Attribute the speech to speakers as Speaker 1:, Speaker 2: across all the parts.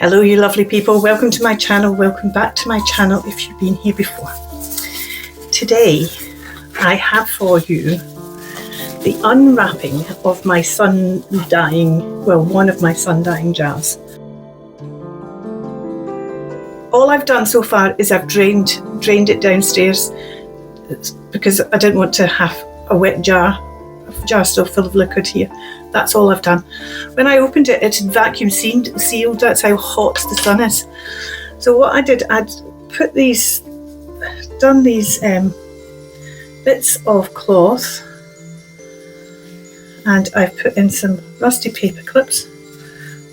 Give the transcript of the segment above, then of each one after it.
Speaker 1: Hello you lovely people, welcome to my channel, welcome back to my channel if you've been here before. Today I have for you the unwrapping of my sun-dyeing, well, one of my sun-dyeing jars. All I've done so far is I've drained it downstairs because I didn't want to have a wet jar still full of liquid here. That's all I've done. When I opened it, it had vacuum sealed. That's how hot the sun is. So what I did, I'd done these bits of cloth, and I've put in some rusty paper clips,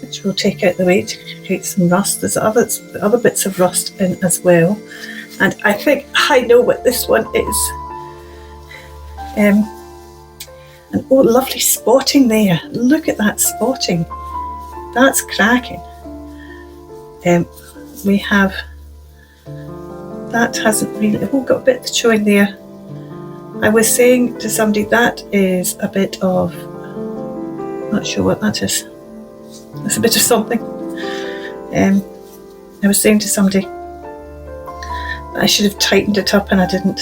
Speaker 1: which we'll take out the way to create some rust. There's other bits of rust in as well, and I think I know what this one is. And oh, lovely spotting there. Look at that spotting. That's cracking. We have, that hasn't really, oh, got a bit showing there. I was saying to somebody that is a bit of, not sure what that is. It's a bit of something. I was saying to somebody that I should have tightened it up and I didn't.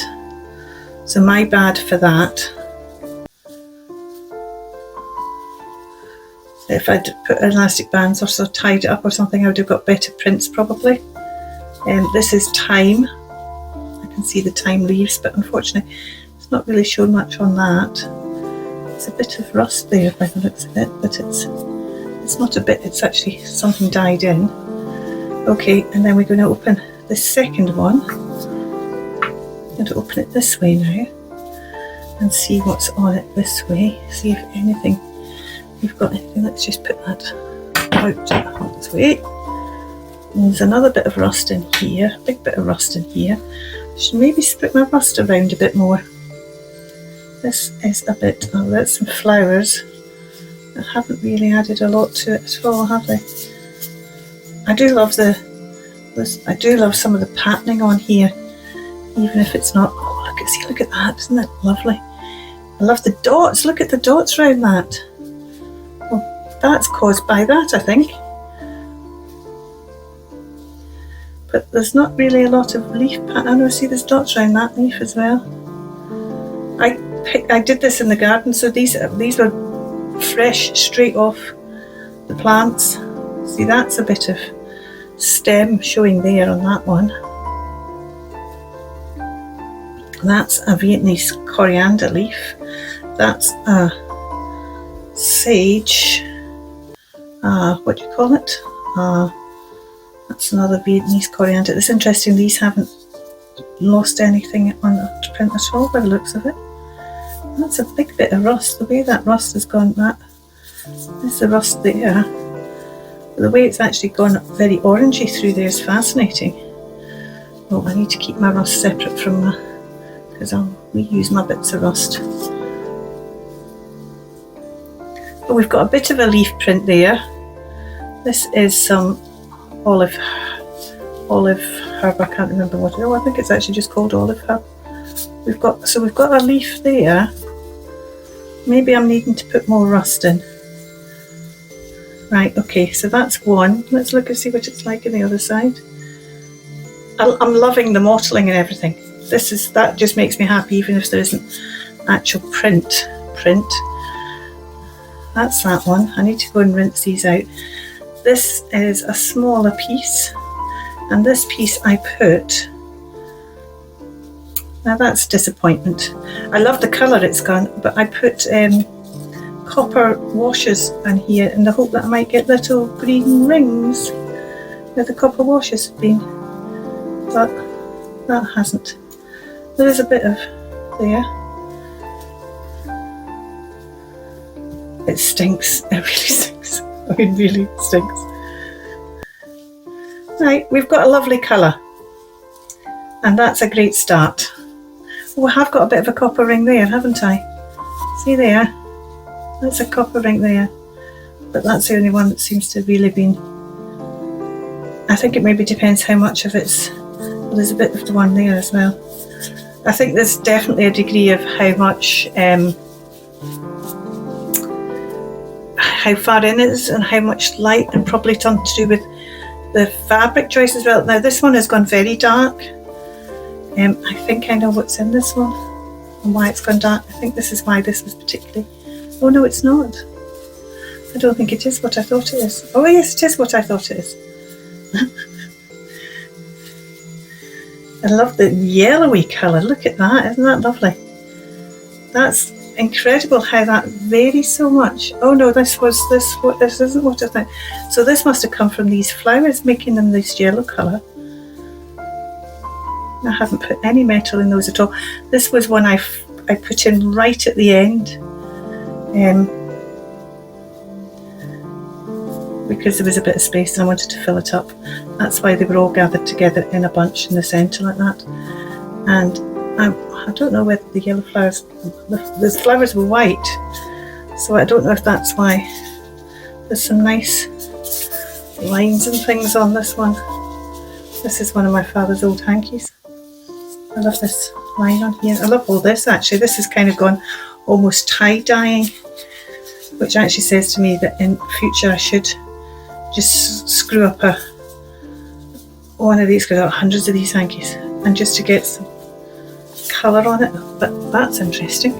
Speaker 1: So my bad for that. If I'd put elastic bands or so tied it up or something, I would have got better prints probably. This is thyme. I can see the thyme leaves, but unfortunately it's not really shown much on that. It's a bit of rust there by the looks of it, but it's not a bit, it's actually something dyed in. Okay, and then we're going to open the second one. I'm going to open it this way now and see what's on it this way. See if anything, we've got anything. Let's just put that out this way. And there's another bit of rust in here, a big bit of rust in here. I should maybe split my rust around a bit more. This is a bit, oh, that's some flowers. I haven't really added a lot to it at all, have I? I do love some of the patterning on here, even if it's not. Oh, look at that! Isn't that lovely? I love the dots. Look at the dots around that. Well, that's caused by that, I think. But there's not really a lot of leaf pattern. I see there's dots around that leaf as well. I did this in the garden, so these were fresh, straight off the plants. See, that's a bit of stem showing there on that one. That's a Vietnamese coriander leaf. That's a sage, what do you call it? That's another Vietnamese coriander. It's interesting, these haven't lost anything on the print at all by the looks of it. That's a big bit of rust. The way that rust has gone, there's the rust there. The way it's actually gone very orangey through there is fascinating. Oh, I need to keep my rust separate from because I'll reuse my bits of rust. But we've got a bit of a leaf print there. This is some olive herb. I can't remember what it is. Oh, I think it's actually just called olive herb. We've got a leaf there. Maybe I'm needing to put more rust in. Right, okay, so that's one. Let's look and see what it's like on the other side. I'm loving the mottling and everything. That just makes me happy, even if there isn't actual print. That's that one. I need to go and rinse these out. This is a smaller piece, and this piece I put. Now that's disappointment. I love the colour it's gone, but I put copper washes in here in the hope that I might get little green rings where the copper washes have been, but that hasn't. There is a bit of there. It stinks. It really stinks. It really stinks. Right, we've got a lovely colour, and that's a great start. Oh, I have got a bit of a copper ring there, haven't I? See there? That's a copper ring there, but that's the only one that seems to have really been. I think it maybe depends how much of it's. Well, there's a bit of the one there as well. I think there's definitely a degree of how much, how far in it is and how much light, and probably something to do with the fabric choice as well. Now this one has gone very dark. I think I know what's in this one and why it's gone dark. I think this is why this was particularly... Oh no, it's not. I don't think it is what I thought it is. Oh yes, it is what I thought it is. I love the yellowy colour. Look at that, isn't that lovely? That's incredible how that varies so much. Oh no, this isn't what I think. So this must have come from these flowers, making them this yellow colour. I haven't put any metal in those at all. This was one I put in right at the end, because there was a bit of space and I wanted to fill it up. That's why they were all gathered together in a bunch in the centre like that. And I don't know whether the yellow flowers, the flowers were white, so I don't know if that's why. There's some nice lines and things on this one. This is one of my father's old hankies. I love this line on here. I love all this actually. This has kind of gone almost tie-dyeing, which actually says to me that in future I should just screw up one of these, because I've got hundreds of these hankies, and just to get some colour on it. But that's interesting.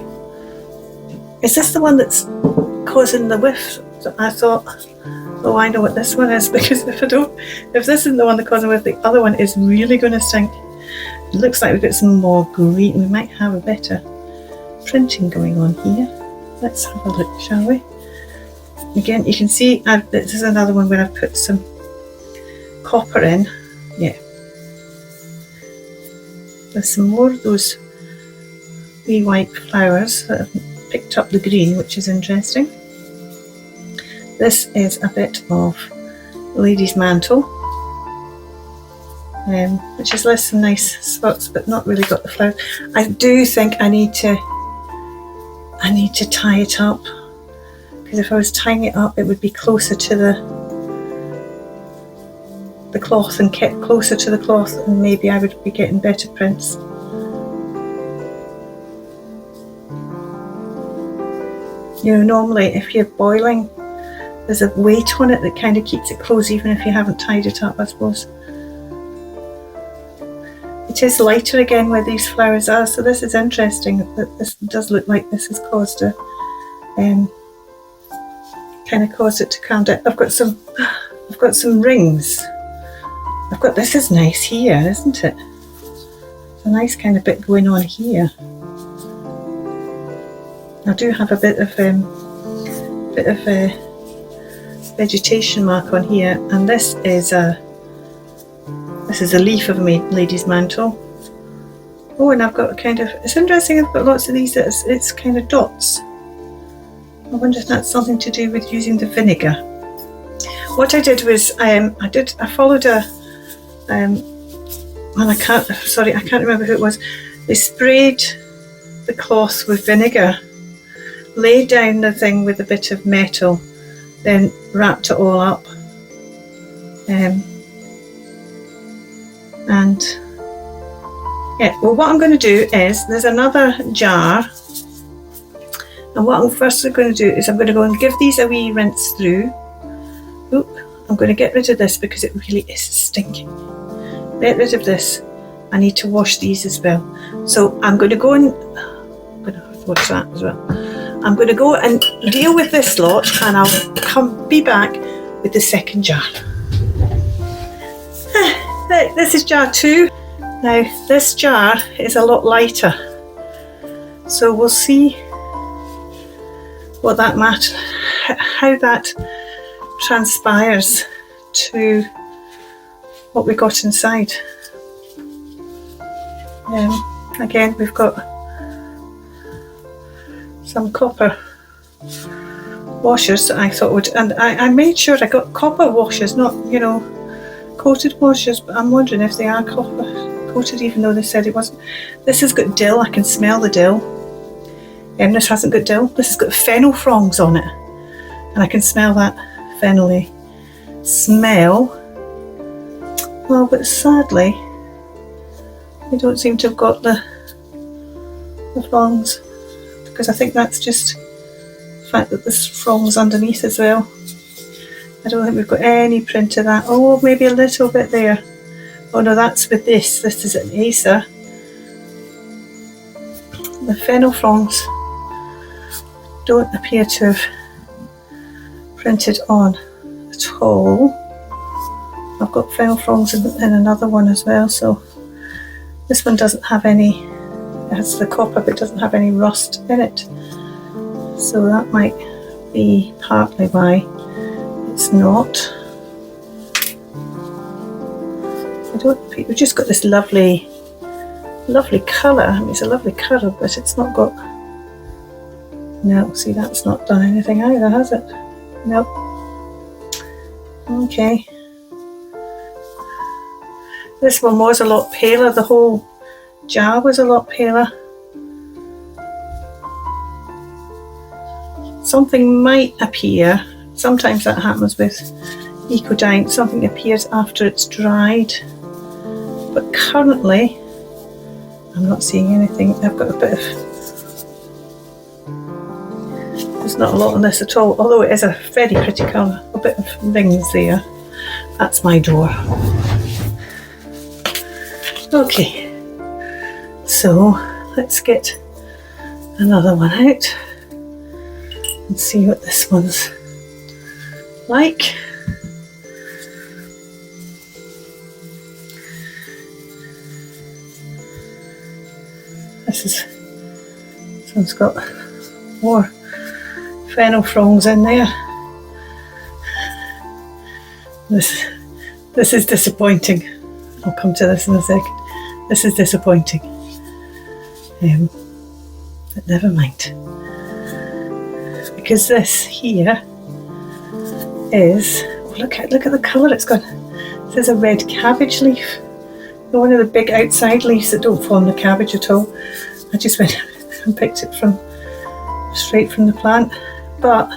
Speaker 1: Is this the one that's causing the whiff? I thought, oh, I know what this one is, because if this isn't the one that's causing the whiff, the other one is really going to stink. It looks like we've got some more green. We might have a better printing going on here. Let's have a look, shall we? Again, you can see this is another one where I've put some copper in. Yeah. There's some more of those wee white flowers that have picked up the green, which is interesting. This is a bit of lady's mantle, which has left some nice spots, but not really got the flowers. I do think I need to tie it up, because if I was tying it up, it would be closer to the cloth and kept closer to the cloth, and maybe I would be getting better prints. You know, normally if you're boiling, there's a weight on it that kind of keeps it closed, even if you haven't tied it up, I suppose. It is lighter again where these flowers are, so this is interesting. That this does look like this has caused a kind of caused it to calm down. I've got some rings. This is nice here, isn't it? It's a nice kind of bit going on here. I do have a bit of a vegetation mark on here, and this is a leaf of a lady's mantle. Oh, and I've got it's interesting, I've got lots of these that it's kind of dots. I wonder if that's something to do with using the vinegar. What I did was I followed and I can't remember who it was. They sprayed the cloth with vinegar, laid down the thing with a bit of metal, then wrapped it all up. And yeah, well, what I'm going to do is, there's another jar, and what I'm first going to do is I'm going to go and give these a wee rinse through. Oop, I'm going to get rid of this because it really is stinking. Get rid of this. I need to wash these as well. So I'm going to go and wash that as well. I'm going to go and deal with this lot, and I'll be back with the second jar. This is jar 2. Now this jar is a lot lighter, so we'll see what that how that transpires to what we got inside. Again, we've got some copper washers that I thought would, and I made sure I got copper washers, not, you know, coated washers, but I'm wondering if they are copper coated, even though they said it wasn't. This has got dill, I can smell the dill. This hasn't got dill, this has got fennel fronds on it, and I can smell that fennelly smell. Well, but sadly they don't seem to have got the fronds, because I think that's just the fact that there's fronds underneath as well. I don't think we've got any print of that. Oh, maybe a little bit there. Oh no, that's with this. This is an Acer. The fennel fronds don't appear to have printed on at all. I've got fennel fronds in another one as well, so this one doesn't have any, it has the copper but it doesn't have any rust in it. So that might be partly why it's not. We've just got this lovely colour. I mean, it's a lovely colour, but it's not got, no, see, that's not done anything either, has it? Nope. Okay. This one was a lot paler, the whole jar was a lot paler. Something might appear, sometimes that happens with Ecodine, something appears after it's dried. But currently, I'm not seeing anything. I've got a bit of, there's not a lot on this at all, although it is a very pretty colour. A bit of rings there. That's my door. Okay, so let's get another one out and see what this one's like. This one's got more fennel fronds in there. This is disappointing. I'll come to this in a second. This is disappointing. But never mind. Because this here is, oh, look at the colour it's got. This is a red cabbage leaf. One of the big outside leaves that don't form the cabbage at all. I just went and picked it straight from the plant. But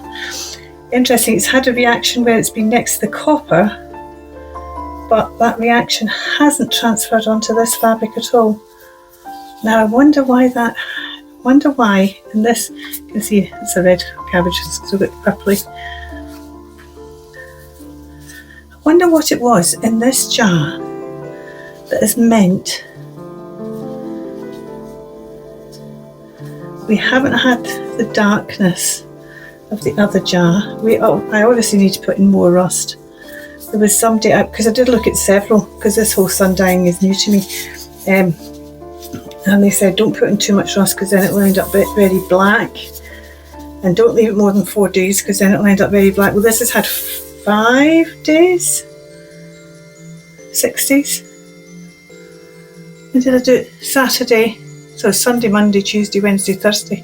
Speaker 1: interesting, it's had a reaction where it's been next to the copper, but that reaction hasn't transferred onto this fabric at all. Now I wonder why, and this, you can see it's a red cabbage, it's a bit purpley. I wonder what it was in this jar that has meant we haven't had the darkness of the other jar. I obviously need to put in more rust. There was somebody out, because I did look at several, because this whole sun dyeing is new to me, and they said don't put in too much rust because then it will end up very black, and don't leave it more than 4 days because then it will end up very black. Well, this has had 5 days, 6 days. When did I do it? Saturday, so Sunday, Monday, Tuesday, Wednesday, Thursday.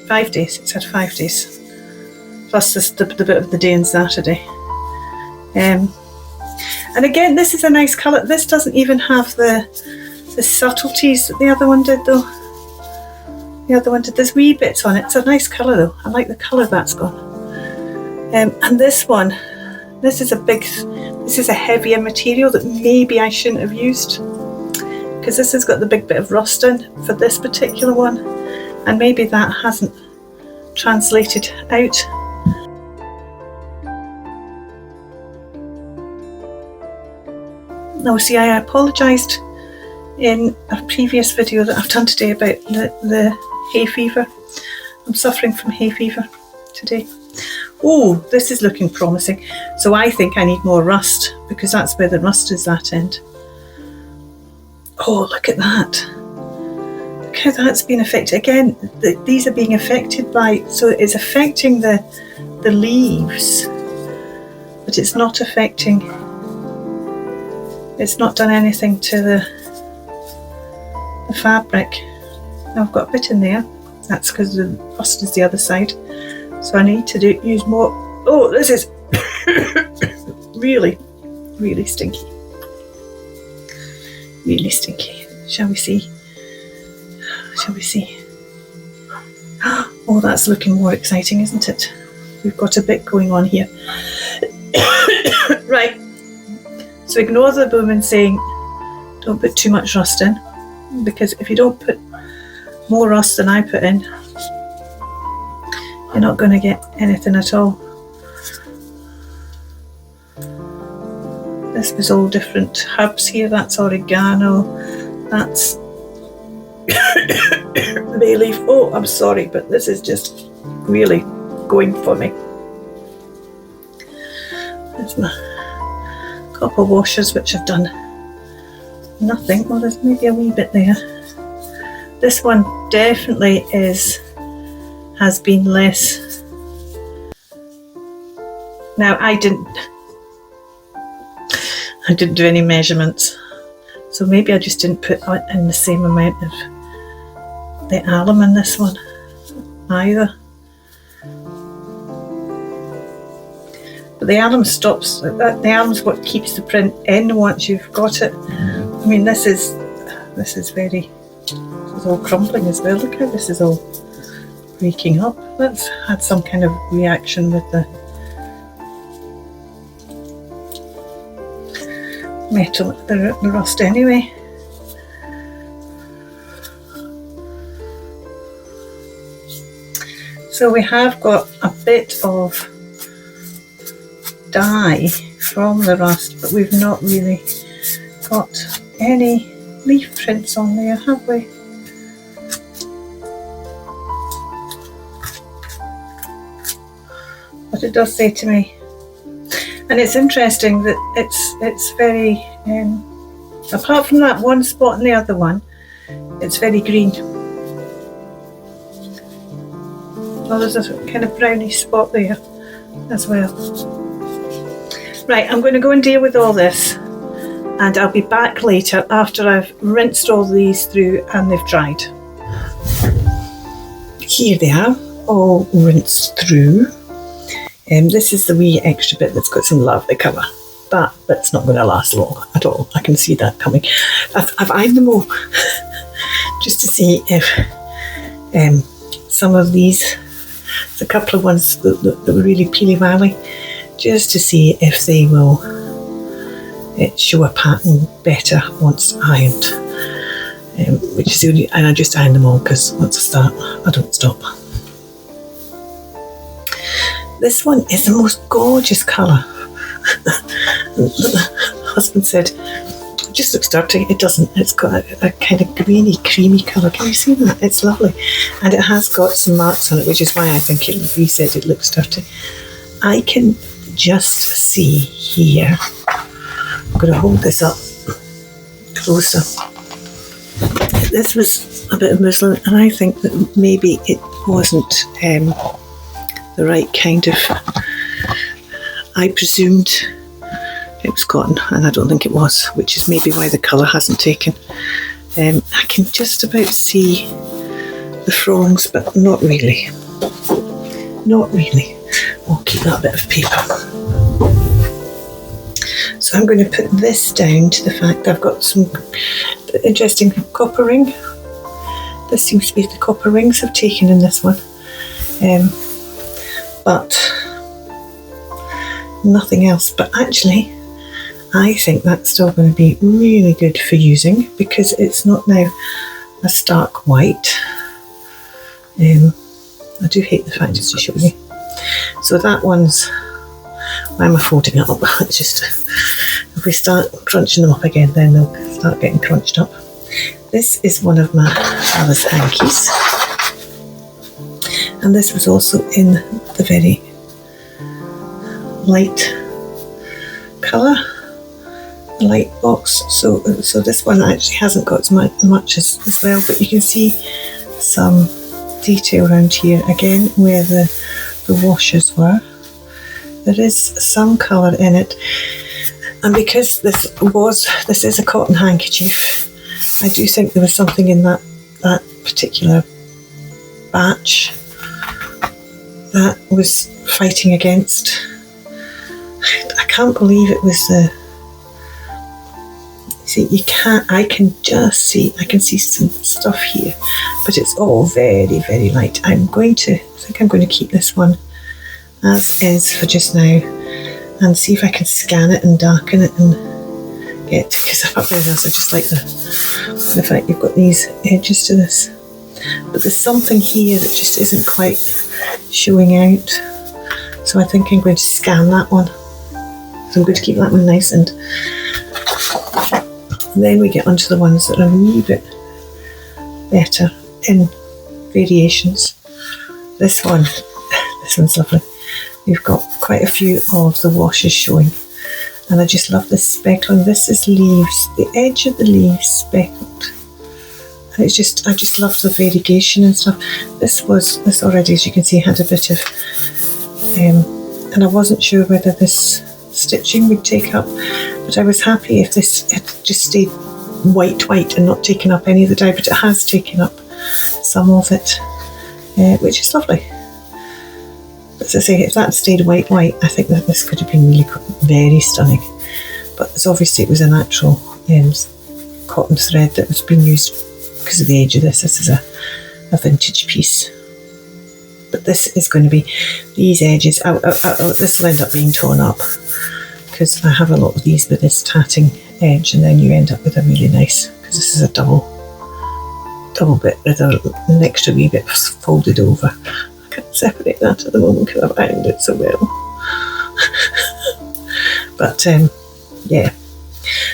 Speaker 1: 5 days, it's had 5 days. Plus the bit of the day on Saturday. And again, this is a nice colour. This doesn't even have the subtleties that the other one did though. The other one did, there's wee bits on it. It's a nice colour though. I like the colour that's got. And this one, this is a heavier material that maybe I shouldn't have used, because this has got the big bit of rust in for this particular one, and maybe that hasn't translated out. Now see, I apologised in a previous video that I've done today about the hay fever. I'm suffering from hay fever today. Oh, this is looking promising. So I think I need more rust, because that's where the rust is, that end. Oh, look at that. Look how that's been affected. Again, these are being affected by, so it's affecting the leaves, but it's not affecting, it's not done anything to the fabric. Now I've got a bit in there. That's because the rust is the other side. So I need to use more. Oh, this is really, really stinky. Really stinky. Shall we see? Shall we see? Oh, that's looking more exciting, isn't it? We've got a bit going on here. Right. So ignore the woman saying don't put too much rust in, because if you don't put more rust than I put in, you're not going to get anything at all. this was all different herbs here. That's oregano, that's bay leaf. Oh, I'm sorry, but this is just really going for me. There's my copper washers, which I've done nothing. Well, there's maybe a wee bit there. This one definitely has been less. Now I didn't do any measurements, so maybe I just didn't put in the same amount of the alum in this one either. But the alum stops. The alum's what keeps the print in once you've got it. I mean, this is all crumbling as well. Look how this is all breaking up. That's had some kind of reaction with the metal, the rust anyway. So we have got a bit of dye from the rust, but we've not really got any leaf prints on there, have we? But it does say to me, and it's interesting that it's very, apart from that one spot and the other one, it's very green. Well, there's a kind of brownish spot there as well. Right, I'm going to go and deal with all this, and I'll be back later after I've rinsed all these through and they've dried. Here they are, all rinsed through. This is the wee extra bit that's got some lovely colour. That bit's not going to last long at all. I can see that coming. I've eyed them all just to see if some of these, there's a couple of ones that were really peely-valley, just to see if they will show a pattern better once ironed. Which is the only, and I just iron them all because once I start, I don't stop. This one is the most gorgeous colour. Husband said, it just looks dirty. It doesn't. It's got a kind of greeny, creamy colour. Can you see that? It's lovely. And it has got some marks on it, which is why I think he said it looks dirty. I can just see here. I'm going to hold this up closer. This was a bit of muslin, and I think that maybe it wasn't the right kind of, I presumed it was cotton, and I don't think it was, which is maybe why the colour hasn't taken. I can just about see the fronds, but not really. Not really. I'll keep that bit of paper. So I'm going to put this down to the fact that I've got some interesting copper ring. This seems to be the copper rings I've taken in this one. But nothing else. But actually, I think that's still going to be really good for using because it's not now a stark white. I do hate the fact it's just showing you. So that one's, why am I folding it up? It's just, if we start crunching them up again, then they'll start getting crunched up. This is one of my Alice hankies. And this was also in the very light colour, light box. So this one actually hasn't got as much as well, but you can see some detail around here again where the washers were. There is some colour in it, and because this is a cotton handkerchief, I do think there was something in that particular batch that was fighting against. I can't believe it was the. See, you can't. I can see some stuff here, but it's all very, very light. I think I'm going to keep this one as is for just now, and see if I can scan it and darken it and get. Because if nothing else, I just like the fact you've got these edges to this. But there's something here that just isn't quite showing out, so I think I'm going to scan that one. So I'm going to keep that one nice, and then we get onto the ones that are a wee bit better in variations. This one's lovely. We've got quite a few of the washes showing, and I just love this speckling. This is leaves, the edge of the leaves speckled. And it's just, I just love the variegation and stuff. This already, as you can see, had a bit of, and I wasn't sure whether this stitching would take up, but I was happy if this had just stayed white and not taken up any of the dye, but it has taken up some of it, which is lovely. As I say, if that stayed white, I think that this could have been really very stunning. But obviously it was an actual cotton thread that was being used because of the age of this. This is a vintage piece. But this is going to be, these edges, this will end up being torn up because I have a lot of these with this tatting edge, and then you end up with a really nice, because this is a double bit with an extra wee bit folded over. I can't separate that at the moment because I've ironed it so well. But yeah,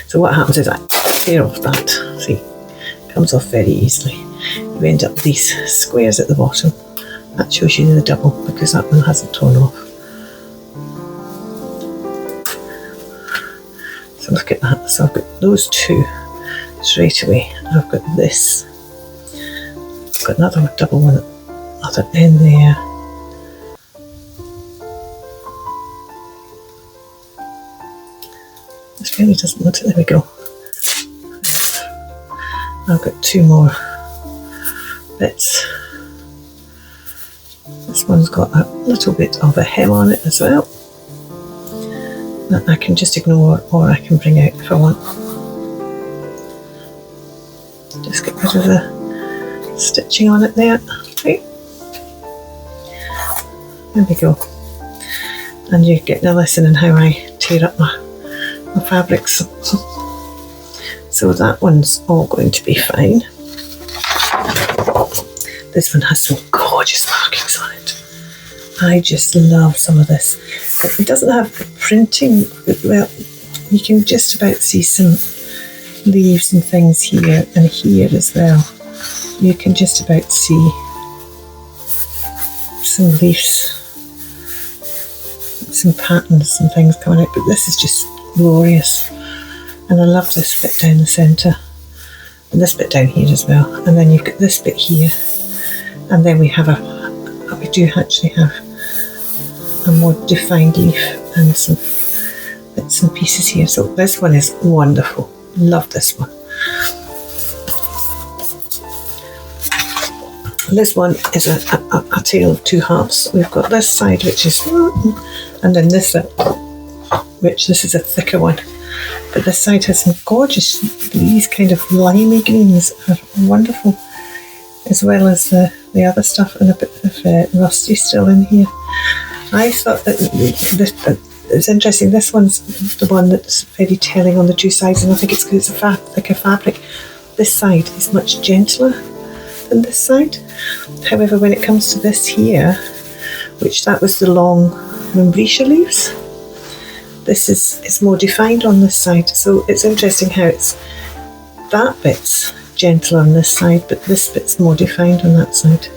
Speaker 1: so what happens is I tear off that, see, it comes off very easily. You end up with these squares at the bottom. That shows you the double because that one hasn't torn off. So look at that. So I've got those two straight away. I've got this. I've got another double one at the other end there. This really doesn't want it. There we go. I've got two more bits. This one's got a little bit of a hem on it as well that I can just ignore, or I can bring out if I want. Just get rid of the stitching on it there. Right. There we go. And you're getting a lesson in how I tear up my fabrics. So that one's all going to be fine. This one has some gorgeous markings on it. I just love some of this. It doesn't have the printing, well, you can just about see some leaves and things here and here as well. You can just about see some leaves, some patterns and things coming out, but this is just glorious. And I love this bit down the centre, and this bit down here as well. And then you've got this bit here. And then we do actually have a more defined leaf and some bits and pieces here. So this one is wonderful. Love this one. This one is a tale of two halves. We've got this side, which is, and then this side, which this is a thicker one. But this side has some gorgeous, these kind of limey greens are wonderful, as well as the other stuff, and a bit of rusty still in here. I thought that it's interesting. This one's the one that's very telling on the two sides, and I think it's because it's a thicker fabric. This side is much gentler than this side. However, when it comes to this here, which that was the long Lumbretia leaves, this is more defined on this side. So it's interesting how it's that bit's gentler on this side, but this bit's more defined on that side.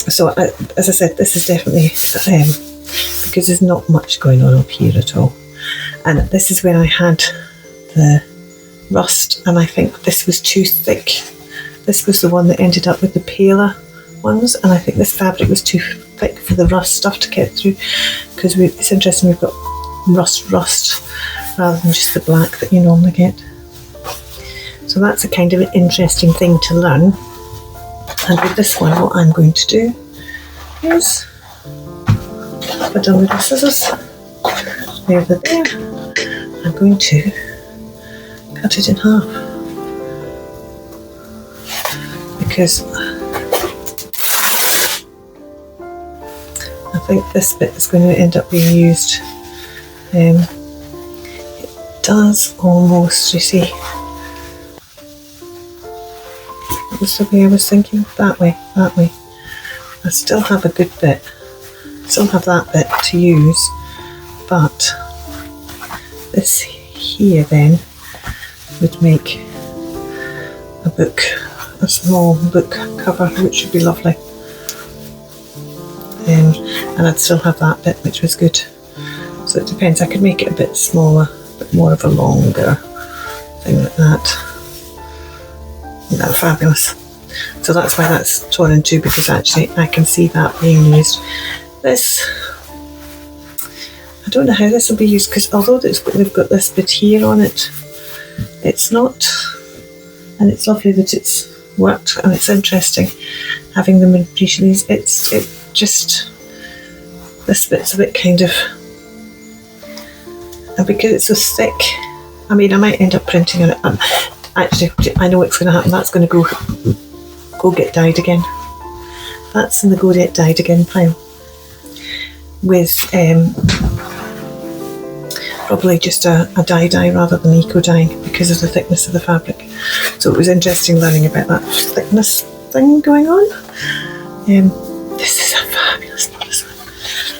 Speaker 1: So as I said, this is definitely because there's not much going on up here at all. And this is where I had the rust, and I think this was too thick. This was the one that ended up with the paler ones, and I think this fabric was too thick for the rust stuff to get through, because it's interesting, we've got rust rather than just the black that you normally get. So that's a kind of an interesting thing to learn. And with this one, what I'm going to do is, I've done with the scissors, there they're there, I'm going to cut it in half, because I think this bit is going to end up being used. It does almost, you see, that was the way I was thinking, that way. I still have a good bit, still have that bit to use, but this here then would make a book, a small book cover, which would be lovely. And I'd still have that bit, which was good. So it depends. I could make it a bit smaller, a bit more of a longer thing like that. Isn't that fabulous? So that's why that's torn in two, because actually I can see that being used. This, I don't know how this will be used, because although they've got this bit here on it, it's not, and it's lovely that it's worked, and it's interesting having them in pre-release. It just, this bit's a bit kind of, and because it's so thick, I mean, I might end up printing on it. Actually, I know what's going to happen. That's going to go get dyed again. That's in the go get dyed again pile, with probably just a dye rather than eco dyeing, because of the thickness of the fabric. So it was interesting learning about that thickness thing going on. This is a fabulous one.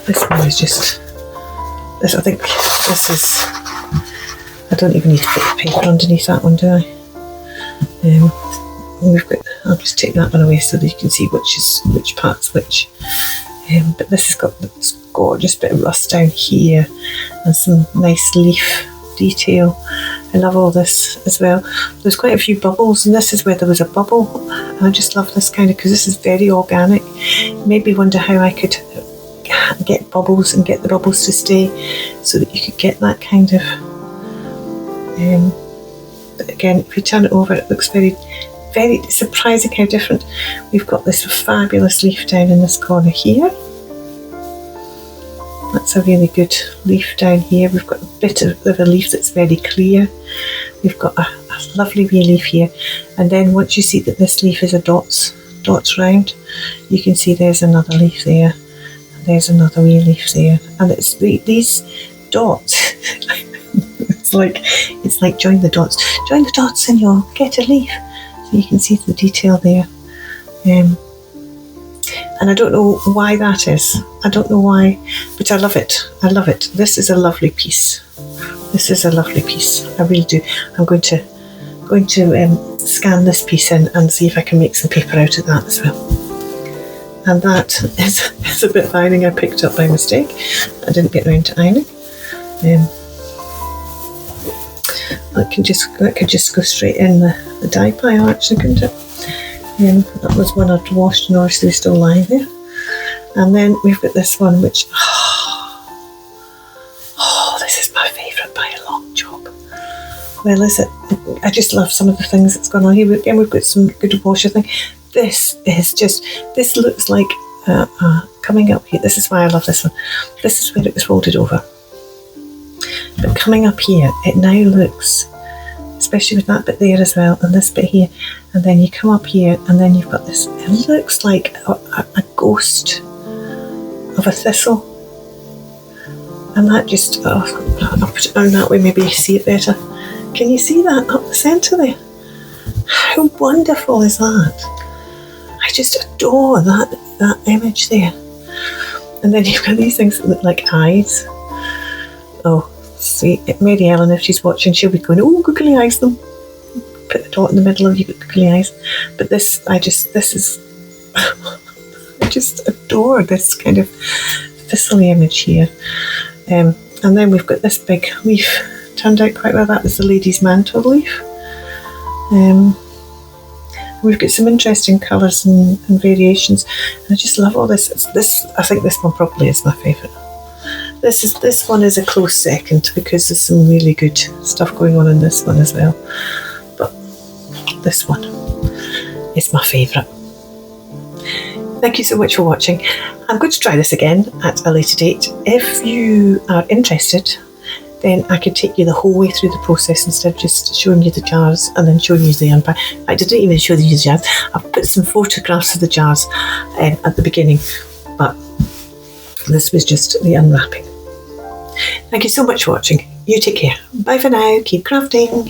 Speaker 1: This one is just, this, I think this is, I don't even need to put the paper underneath that one, do I? We've got, I'll just take that one away so that you can see which part's which. But this has got this gorgeous bit of rust down here and some nice leaf detail. I love all this as well. There's quite a few bubbles, and this is where there was a bubble. And I just love this kind of, because this is very organic. Maybe wonder how I could get bubbles and get the bubbles to stay so that you could get that kind of, but again, if you turn it over, it looks very, very surprising how different. We've got this fabulous leaf down in this corner here. That's a really good leaf down here. We've got a bit of a leaf that's very clear. We've got a lovely wee leaf here, and then once you see that this leaf is a dots round, you can see there's another leaf there, and there's another wee leaf there, and it's these dots. It's like join the dots and you'll get a leaf. So you can see the detail there. And I don't know why that is. I don't know why, but I love it. I love it. This is a lovely piece. This is a lovely piece. I really do. I'm going to scan this piece in and see if I can make some paper out of that as well. And that is a bit of ironing I picked up by mistake. I didn't get around to ironing. That could just go straight in the dye pile, actually, couldn't it? That was one I'd washed and obviously still lying there. And then we've got this one, which, this is my favourite by a long chalk. Well, is it? I just love some of the things that's gone on here. Again, we've got some good washer thing. This is just, this looks like coming up here. This is why I love this one. This is where it was folded over. But coming up here, it now looks, especially with that bit there as well, and this bit here, and then you come up here, and then you've got this, it looks like a ghost of a thistle. And that just, I'll put it down that way, maybe you see it better. Can you see that up the centre there? How wonderful is that? I just adore that image there. And then you've got these things that look like eyes. Oh, see, Mary Ellen, if she's watching, she'll be going, oh, googly eyes them. Put the dot in the middle of you, googly eyes. But this is, I just adore this kind of thistle image here. And then we've got this big leaf. Turned out quite well. That was the lady's mantle leaf. We've got some interesting colours and variations. And I just love all this. I think this one probably is my favourite. This one is a close second because there's some really good stuff going on in this one as well. But this one is my favourite. Thank you so much for watching. I'm going to try this again at a later date. If you are interested, then I could take you the whole way through the process instead of just showing you the jars and then showing you the unpack. I didn't even show you the jars. I've put some photographs of the jars at the beginning, but this was just the unwrapping. Thank you so much for watching. You take care. Bye for now. Keep crafting.